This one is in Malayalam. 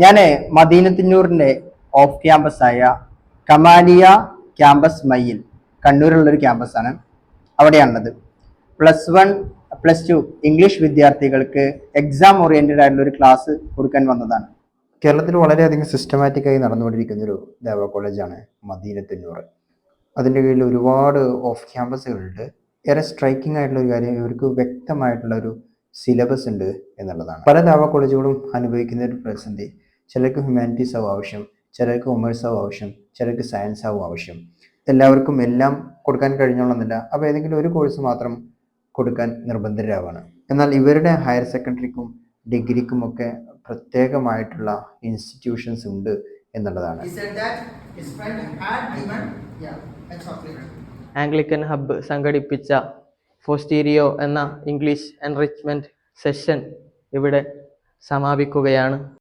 ഞാൻ മദീനത്തിന്നൂറിൻ്റെ ഓഫ് ക്യാമ്പസായ കമാലിയ ക്യാമ്പസ് മയ്യിൽ കണ്ണൂരുള്ളൊരു ക്യാമ്പസാണ്. അവിടെയാണുള്ളത്. +1 +2 ഇംഗ്ലീഷ് വിദ്യാർത്ഥികൾക്ക് എക്സാം ഓറിയൻറ്റഡ് ആയിട്ടുള്ള ഒരു ക്ലാസ് കൊടുക്കാൻ വന്നതാണ്. കേരളത്തിൽ വളരെയധികം സിസ്റ്റമാറ്റിക്കായി നടന്നുകൊണ്ടിരിക്കുന്നൊരു ദേവ കോളേജാണ് മദീനത്തിന്നൂർ. അതിൻ്റെ കീഴിൽ ഒരുപാട് ഓഫ് ക്യാമ്പസുകളുണ്ട്. ഏറെ സ്ട്രൈക്കിംഗ് ആയിട്ടുള്ള ഒരു കാര്യം, ഇവർക്ക് വ്യക്തമായിട്ടുള്ള ഒരു സിലബസ് ഉണ്ട് എന്നുള്ളതാണ്. പല ദേവ കോളേജുകളും അനുഭവിക്കുന്ന ഒരു പ്രതിസന്ധി, ചിലർക്ക് ഹ്യൂമാനിറ്റീസ് ആവും ആവശ്യം, ചിലർക്ക് കൊമേഴ്സ് ആവും ആവശ്യം, ചിലർക്ക് സയൻസ് ആവും ആവശ്യം. എല്ലാവർക്കും എല്ലാം കൊടുക്കാൻ കഴിഞ്ഞോളന്നില്ല. അപ്പോൾ ഏതെങ്കിലും ഒരു കോഴ്സ് മാത്രം കൊടുക്കാൻ നിർബന്ധരാവാണ്. എന്നാൽ ഇവരുടെ ഹയർ സെക്കൻഡറിക്കും ഡിഗ്രിക്കും ഒക്കെ പ്രത്യേകമായിട്ടുള്ള ഇൻസ്റ്റിറ്റ്യൂഷൻസ് ഉണ്ട് എന്നുള്ളതാണ്. ആംഗ്ലിക്കൻ ഹബ്ബ് സംഘടിപ്പിച്ച ഫോസ്റ്റീരിയോ എന്ന ഇംഗ്ലീഷ് എൻറിച്ച്മെൻറ്റ് സെഷൻ ഇവിടെ സമാപിക്കുകയാണ്.